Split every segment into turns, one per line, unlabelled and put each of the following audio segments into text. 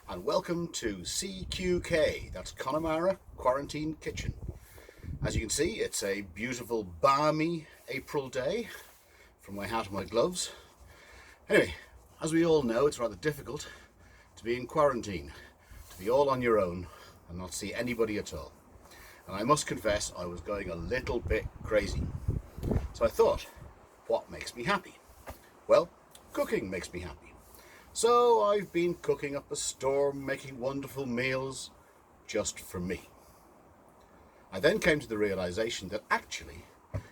and welcome to CQK, that's Connemara Quarantine Kitchen. As you can see, it's a beautiful balmy April day from my hat and my gloves. Anyway, as we all know, it's rather difficult to be in quarantine, to be all on your own and not see anybody at all. And I must confess, I was going a little bit crazy. So I thought, what makes me happy? Well, cooking makes me happy. So I've been cooking up a storm, making wonderful meals just for me. I then came to the realization that actually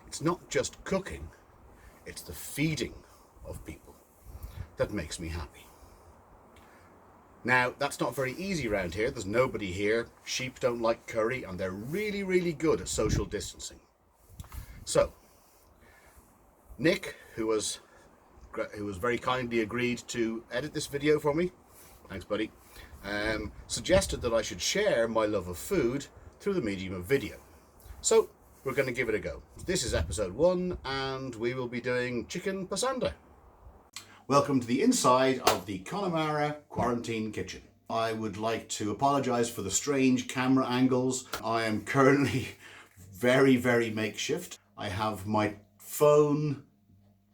it's not just cooking, it's the feeding of people that makes me happy. Now, that's not very easy around here. There's nobody here. Sheep don't like curry and they're really, really good at social distancing. So, Nick, who was very kindly agreed to edit this video for me, thanks buddy, suggested that I should share my love of food through the medium of video. So we're going to give it a go. This is episode 1 and we will be doing Chicken Pasanda. Welcome to the inside of the Connemara Quarantine Kitchen. I would like to apologise for the strange camera angles. I am currently very, very makeshift. I have my phone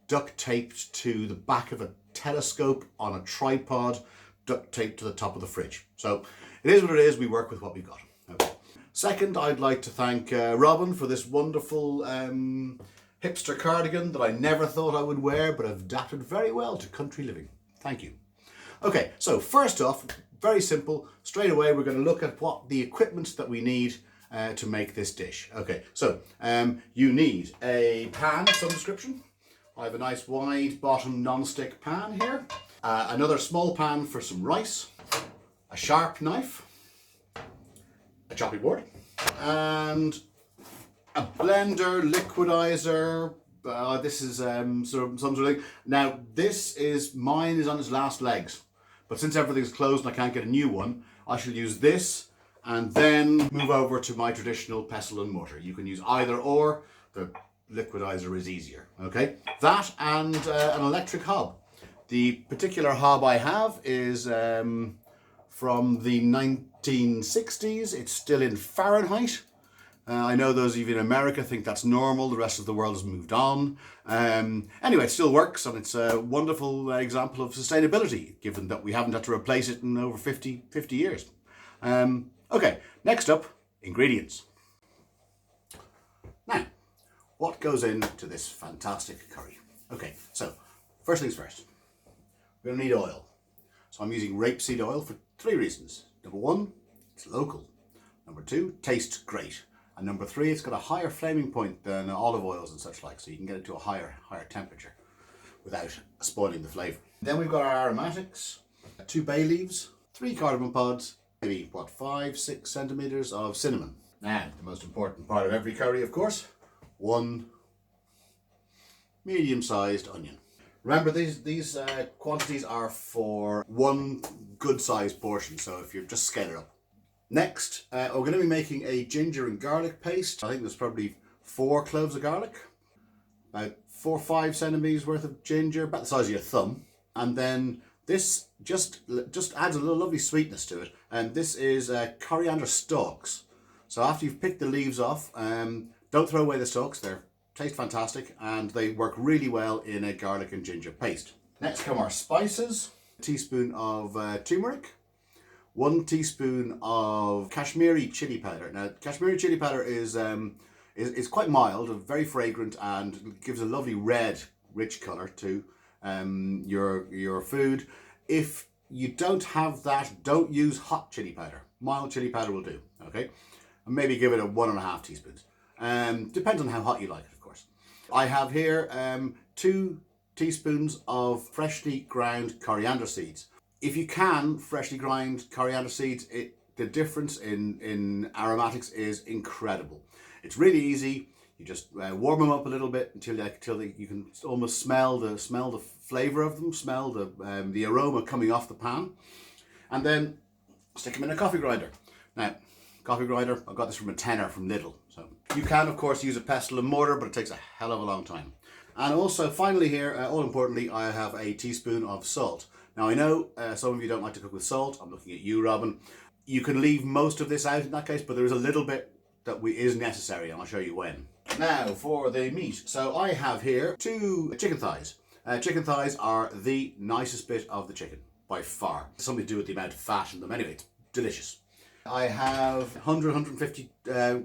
duct taped to the back of a telescope on a tripod, duct taped to the top of the fridge. So it is what it is, we work with what we've got. Okay. Second, I'd like to thank Robin for this wonderful hipster cardigan that I never thought I would wear, but have adapted very well to country living. Thank you. Okay, so first off, very simple, straight away we're going to look at what the equipment that we need to make this dish. Okay, so you need a pan of some description. I have a nice wide bottom non-stick pan here, another small pan for some rice, a sharp knife, a chopping board, and a blender, liquidizer. This is some sort of thing. Now mine is on its last legs, but since everything's closed and I can't get a new one, I shall use this and then move over to my traditional pestle and mortar. You can use either or. The liquidizer is easier. Okay, that and an electric hob. The particular hob I have is from the 1960s. It's still in Fahrenheit. I know those of you in America think that's normal. The rest of the world has moved on. Anyway, it still works and it's a wonderful example of sustainability, given that we haven't had to replace it in over 50 years. Okay, next up, ingredients. Now, what goes into this fantastic curry? Okay, so first things first, we're going to need oil. So I'm using rapeseed oil for 3 reasons. Number 1, it's local. Number 2, tastes great. And number 3, it's got a higher flaming point than olive oils and such like, so you can get it to a higher temperature without spoiling the flavour. Then we've got our aromatics, 2 bay leaves, 3 cardamom pods, maybe 5-6 centimetres of cinnamon. Now, the most important part of every curry, of course, 1 medium-sized onion. Remember, these quantities are for 1 good-sized portion, so if you just scale it up. Next, we're going to be making a ginger and garlic paste. I think there's probably 4 cloves of garlic, about 4 or 5 centimetres worth of ginger, about the size of your thumb. And then this just adds a little lovely sweetness to it. And this is coriander stalks. So after you've picked the leaves off, don't throw away the stalks. They taste fantastic and they work really well in a garlic and ginger paste. Next come our spices. A teaspoon of turmeric. 1 teaspoon of Kashmiri chili powder. Now, Kashmiri chili powder is quite mild, very fragrant, and gives a lovely red, rich colour to your food. If you don't have that, don't use hot chili powder. Mild chili powder will do. Okay, and maybe give it a 1.5 teaspoons. Depends on how hot you like it, of course. I have here 2 teaspoons of freshly ground coriander seeds. If you can freshly grind coriander seeds, the difference in aromatics is incredible. It's really easy. You just warm them up a little bit until you can almost smell the flavour of them, smell the aroma coming off the pan, and then stick them in a coffee grinder. Now, coffee grinder, I got this from a tenner from Lidl. So you can of course use a pestle and mortar, but it takes a hell of a long time. And also, finally here, all importantly, I have a teaspoon of salt. Now I know some of you don't like to cook with salt. I'm looking at you, Robin. You can leave most of this out in that case, but there is a little bit that is necessary, and I'll show you when. Now for the meat. So I have here 2 chicken thighs. Chicken thighs are the nicest bit of the chicken, by far. It's something to do with the amount of fat in them. Anyway, it's delicious. I have 150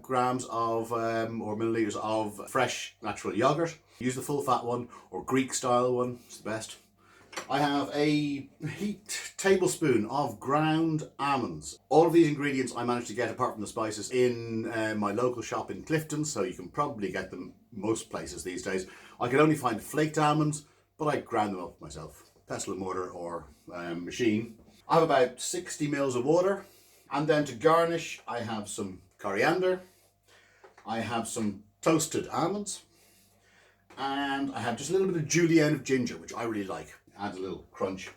grams of, or milliliters of fresh natural yogurt. Use the full fat one, or Greek style one, it's the best. I have a tablespoon of ground almonds. All of these ingredients I managed to get, apart from the spices, in my local shop in Clifton, so you can probably get them most places these days. I could only find flaked almonds, but I ground them up myself. Pestle and mortar or machine. I have about 60 mils of water. And then to garnish, I have some coriander. I have some toasted almonds. And I have just a little bit of julienne of ginger, which I really like. Adds a little crunch.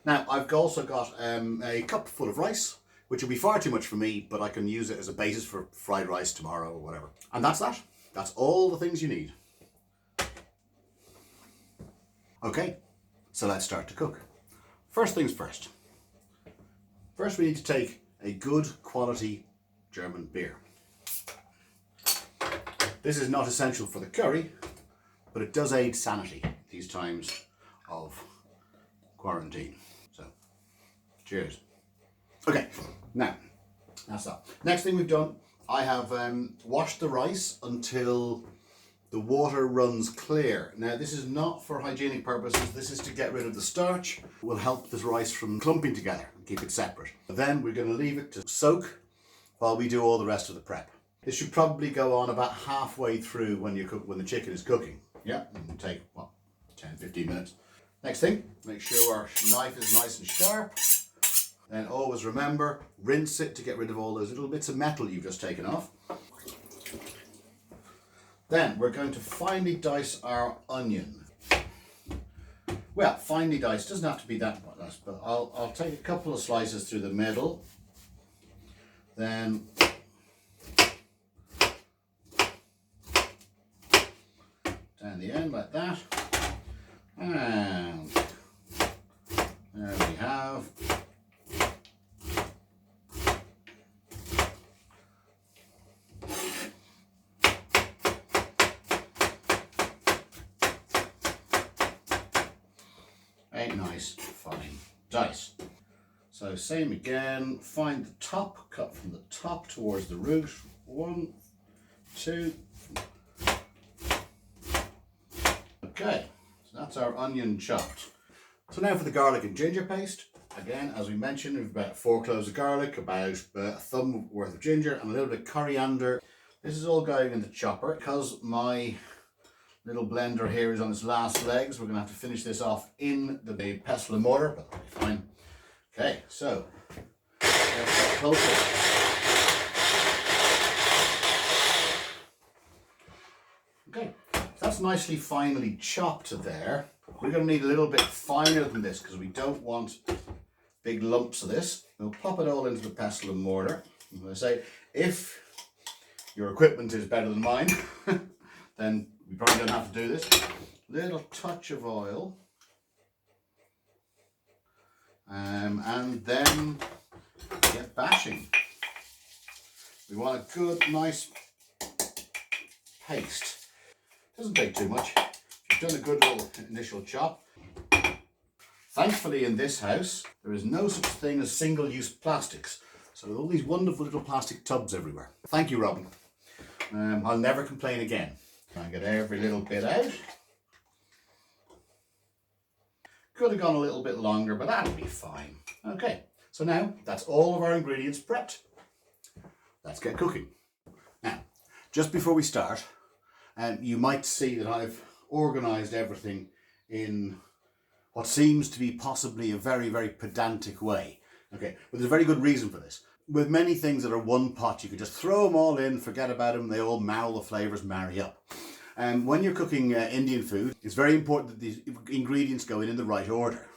Now, I've also got a cup full of rice, which will be far too much for me, but I can use it as a basis for fried rice tomorrow or whatever. And that's that. That's all the things you need. Okay, so let's start to cook. First things first. First, we need to take a good quality German beer. This is not essential for the curry, but it does aid sanity these times of quarantine. So, cheers. Okay, now, that's that. Next thing we've done, I have washed the rice until the water runs clear. Now, this is not for hygienic purposes. This is to get rid of the starch. It will help this rice from clumping together and keep it separate. Then we're going to leave it to soak while we do all the rest of the prep. This should probably go on about halfway through when the chicken is cooking. Yeah, it'll take, what, 10-15 minutes. Next thing, make sure our knife is nice and sharp. Then always remember, rinse it to get rid of all those little bits of metal you've just taken off. Then we're going to finely dice our onion. Well, finely diced, doesn't have to be that much, but I'll take a couple of slices through the middle. Then down the end like that. And there we have. A nice fine dice. So same again, find the top, cut from the top towards the root. 1, 2. Okay, so that's our onion chopped. So now for the garlic and ginger paste. Again, as we mentioned, we've about 4 cloves of garlic, about a thumb worth of ginger, and a little bit of coriander. This is all going in the chopper. Because my little blender here is on its last legs, we're going to have to finish this off in the pestle and mortar, but that'll be fine. Okay, so let's get closer. Okay, so that's nicely finely chopped there. We're going to need a little bit finer than this because we don't want big lumps of this. We'll pop it all into the pestle and mortar. As I say, if your equipment is better than mine, then we probably don't have to do this. Little touch of oil. And then get bashing. We want a good, nice paste. Doesn't take too much. You've done a good little initial chop. Thankfully in this house, there is no such thing as single-use plastics. So all these wonderful little plastic tubs everywhere. Thank you, Robin. I'll never complain again. Try and get every little bit out. Could have gone a little bit longer, but that'll be fine. Okay, so now that's all of our ingredients prepped. Let's get cooking. Now, just before we start, you might see that I've organised everything in what seems to be possibly a very, very pedantic way. Okay, but there's a very good reason for this. With many things that are one pot, you could just throw them all in, forget about them, they all marry, the flavours marry up. When you're cooking Indian food, it's very important that the ingredients go in the right order.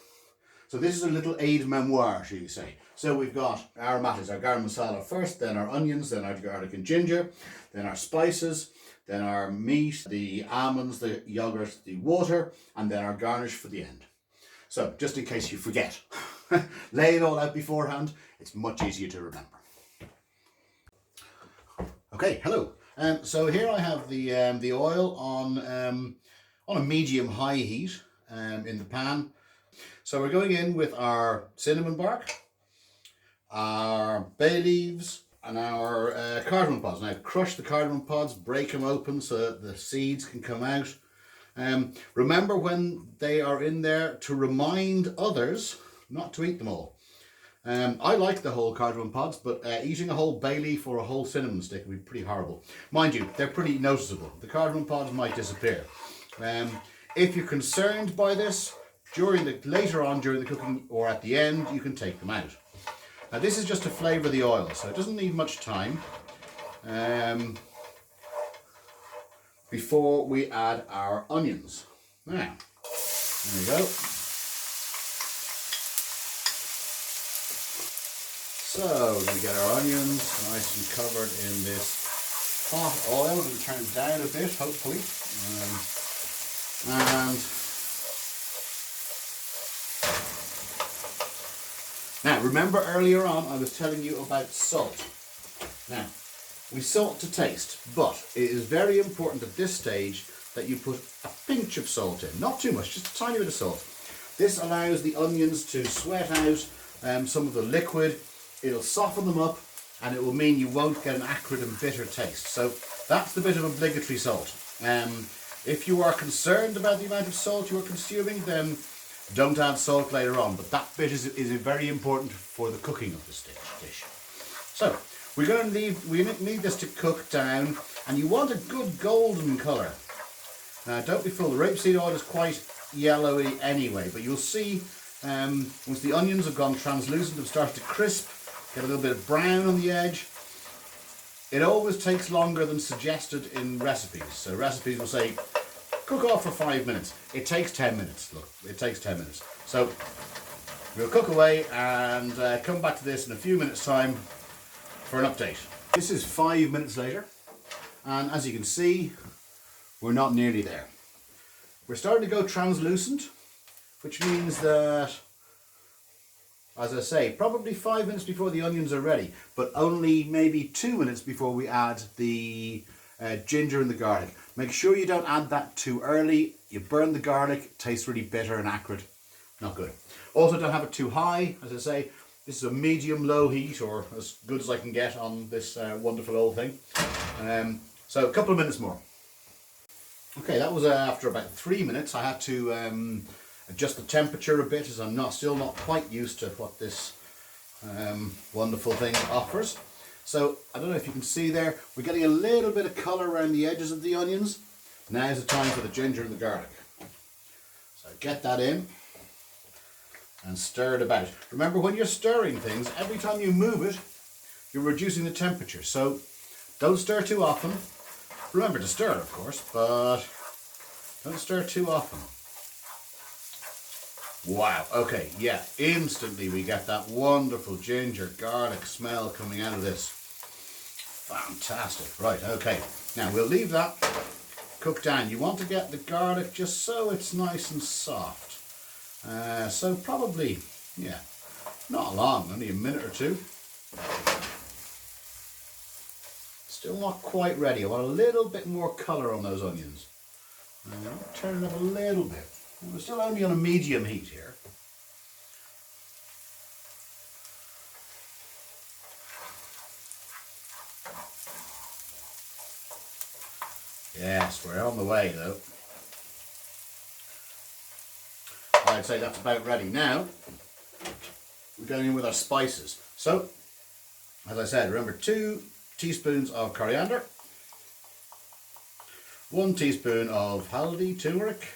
So this is a little aide memoir, shall you say. So we've got aromatics, our garam masala first, then our onions, then our garlic and ginger, then our spices, then our meat, the almonds, the yogurt, the water, and then our garnish for the end. So just in case you forget, lay it all out beforehand. It's much easier to remember. Okay, hello. So here I have the oil on a medium-high heat in the pan. So we're going in with our cinnamon bark, our bay leaves, and our cardamom pods. Now crush the cardamom pods, break them open so that the seeds can come out. Remember when they are in there to remind others not to eat them all. I like the whole cardamom pods, but eating a whole bay leaf or a whole cinnamon stick would be pretty horrible. Mind you, they're pretty noticeable. The cardamom pods might disappear. If you're concerned by this, later on during the cooking or at the end, you can take them out. Now this is just to flavour the oil, so it doesn't need much time before we add our onions. Now, there we go. So we get our onions nice and covered in this hot oil. We'll turn it down a bit, hopefully. And now, remember earlier on I was telling you about salt. Now, we salt to taste, but it is very important at this stage that you put a pinch of salt in. Not too much, just a tiny bit of salt. This allows the onions to sweat out some of the liquid. It'll soften them up, and it will mean you won't get an acrid and bitter taste. So that's the bit of obligatory salt. If you are concerned about the amount of salt you are consuming, then don't add salt later on. But that bit is very important for the cooking of this dish. So we need this to cook down, and you want a good golden colour. Now don't be fooled, the rapeseed oil is quite yellowy anyway, but you'll see once the onions have gone translucent and started to crisp, get a little bit of brown on the edge. It always takes longer than suggested in recipes. So recipes will say, cook off for 5 minutes. It takes 10 minutes. Look, it takes 10 minutes. So we'll cook away and come back to this in a few minutes' time for an update. This is 5 minutes later, and as you can see, we're not nearly there. We're starting to go translucent, which means that, as I say, probably 5 minutes before the onions are ready, but only maybe 2 minutes before we add the ginger and the garlic. Make sure you don't add that too early. You burn the garlic, it tastes really bitter and acrid. Not good. Also, don't have it too high. As I say, this is a medium-low heat, or as good as I can get on this wonderful old thing. So a couple of minutes more. Okay, that was after about 3 minutes. I had to adjust the temperature a bit, as I'm still not quite used to what this wonderful thing offers. So I don't know if you can see there, we're getting a little bit of colour around the edges of the onions. Now's the time for the ginger and the garlic. So get that in and stir it about. Remember, when you're stirring things, every time you move it, you're reducing the temperature. So don't stir too often. Remember to stir, of course, but don't stir too often. Wow, okay, yeah, instantly we get that wonderful ginger garlic smell coming out of this. Fantastic. Right, okay, now we'll leave that cook down. You want to get the garlic just so it's nice and soft. So probably, yeah, not long, only a minute or two. Still not quite ready. I want a little bit more colour on those onions. Turn it up a little bit. We're still only on a medium heat here. Yes, we're on the way though. I'd say that's about ready. Now, we're going in with our spices. So, as I said, remember 2 teaspoons of coriander, 1 teaspoon of haldi, turmeric,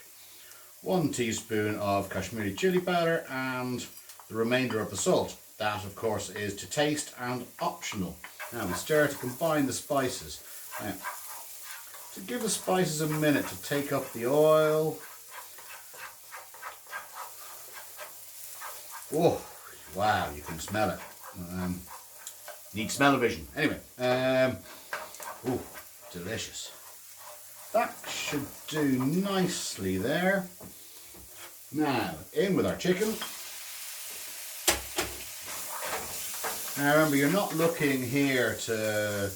1 teaspoon of Kashmiri chili powder, and the remainder of the salt. That, of course, is to taste and optional. Now we stir to combine the spices. Now, to give the spices a minute to take up the oil. Oh, wow, you can smell it. Need smell-o-vision. Anyway, oh, delicious. That should do nicely there. Now, in with our chicken. Now remember, you're not looking here to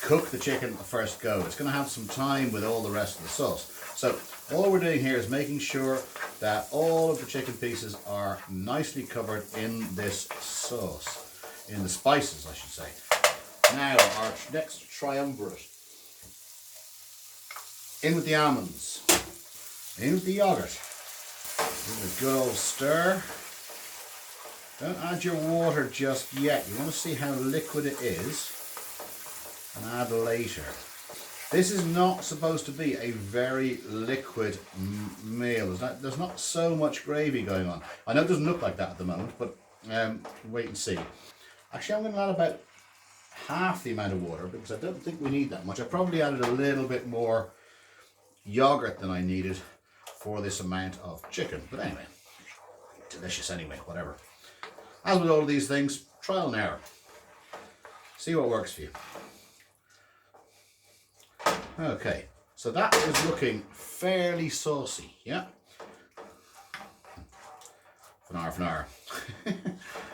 cook the chicken at the first go. It's going to have some time with all the rest of the sauce. So all we're doing here is making sure that all of the chicken pieces are nicely covered in this sauce, in the spices I should say. Now our next triumvirate. In with the almonds, in with the yogurt, give it a good old stir. Don't add your water just yet. You want to see how liquid it is and add later. This is not supposed to be a very liquid meal. There's not so much gravy going on. I know it doesn't look like that at the moment, but wait and see. Actually, I'm going to add about half the amount of water because I don't think we need that much. I probably added a little bit more yogurt than I needed for this amount of chicken. But anyway, delicious anyway, whatever. As with all of these things, trial and error. See what works for you. Okay, so that is looking fairly saucy, yeah? Fnar.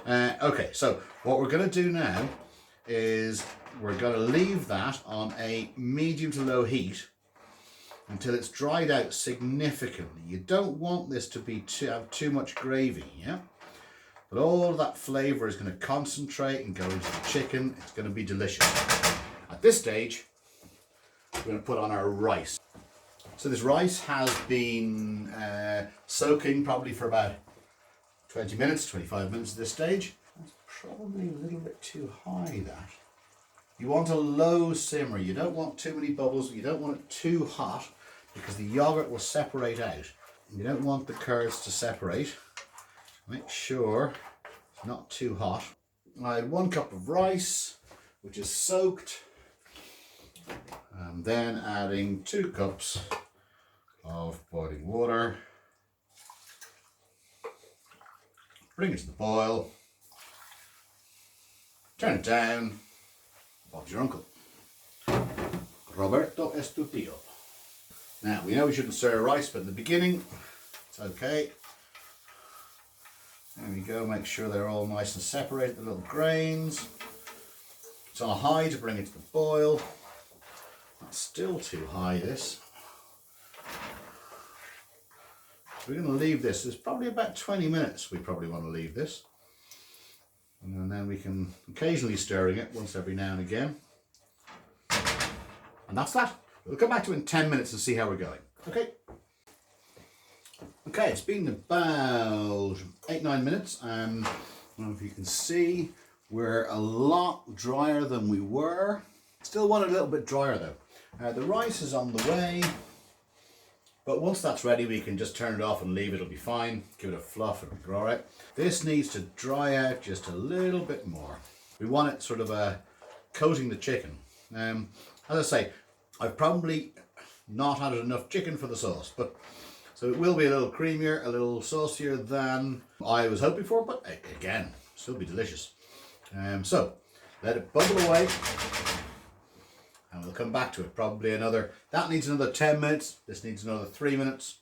Okay, so what we're going to do now is we're going to leave that on a medium to low heat until it's dried out significantly. You don't want this to be have too much gravy, yeah? But all of that flavour is going to concentrate and go into the chicken. It's going to be delicious. At this stage, we're going to put on our rice. So this rice has been soaking probably for about 20 minutes, 25 minutes at this stage. That's probably a little bit too high, that. You want a low simmer. You don't want too many bubbles. You don't want it too hot because the yogurt will separate out. You don't want the curds to separate. Make sure it's not too hot. I had 1 cup of rice, which is soaked, and then adding 2 cups of boiling water. Bring it to the boil. Turn it down. Bob's your uncle. Roberto es tu tío. Now, we know we shouldn't stir rice, but in the beginning, it's okay. There we go, make sure they're all nice and separated, the little grains. It's on a high to bring it to the boil. That's still too high, this. So we're going to leave this. It's probably about 20 minutes we probably want to leave this. And then we can occasionally stirring it once every now and again. And that's that. We'll come back to it in 10 minutes and see how we're going. Okay. Okay, it's been about 8-9 minutes. I don't know if you can see, we're a lot drier than we were. Still want it a little bit drier though. The rice is on the way, but once that's ready, we can just turn it off and leave it. It'll be fine. Give it a fluff, it'll be all right. This needs to dry out just a little bit more. We want it sort of coating the chicken. As I say, I've probably not added enough chicken for the sauce, but so it will be a little creamier, a little saucier than I was hoping for, but again, still be delicious. So let it bubble away and we'll come back to it. Probably that needs another 10 minutes. This needs another 3 minutes.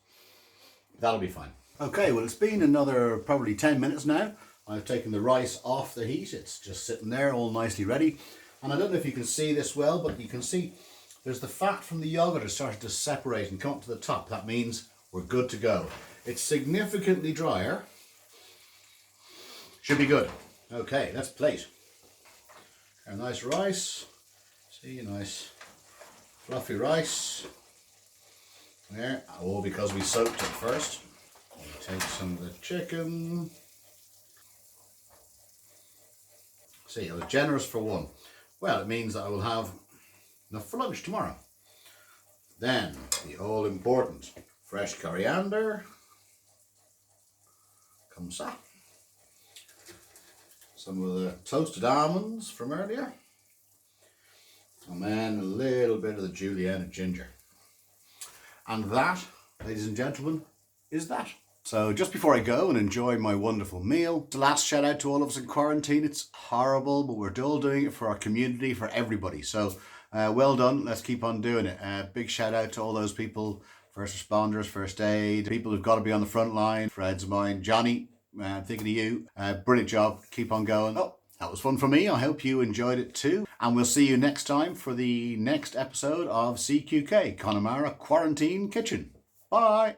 That'll be fine. Okay, well, it's been another probably 10 minutes now. I've taken the rice off the heat. It's just sitting there all nicely ready. And I don't know if you can see this well, but you can see there's the fat from the yogurt has started to separate and come up to the top. That means we're good to go. It's significantly drier. Should be good. Okay, let's plate. Our nice rice. See, nice fluffy rice. There, all because we soaked it first. Take some of the chicken. See, I was generous for 1. Well, it means that I will have enough for lunch tomorrow. Then, the all-important fresh coriander. Comme ça. Some of the toasted almonds from earlier. And then a little bit of the julienne ginger. And that, ladies and gentlemen, is that. So just before I go and enjoy my wonderful meal, the last shout out to all of us in quarantine. It's horrible, but we're all doing it for our community, for everybody. So well done. Let's keep on doing it. Big shout out to all those people, first responders, first aid, people who've got to be on the front line, friends of mine. Johnny, I'm thinking of you. Brilliant job. Keep on going. Oh, that was fun for me. I hope you enjoyed it too. And we'll see you next time for the next episode of CQK, Connemara Quarantine Kitchen. Bye.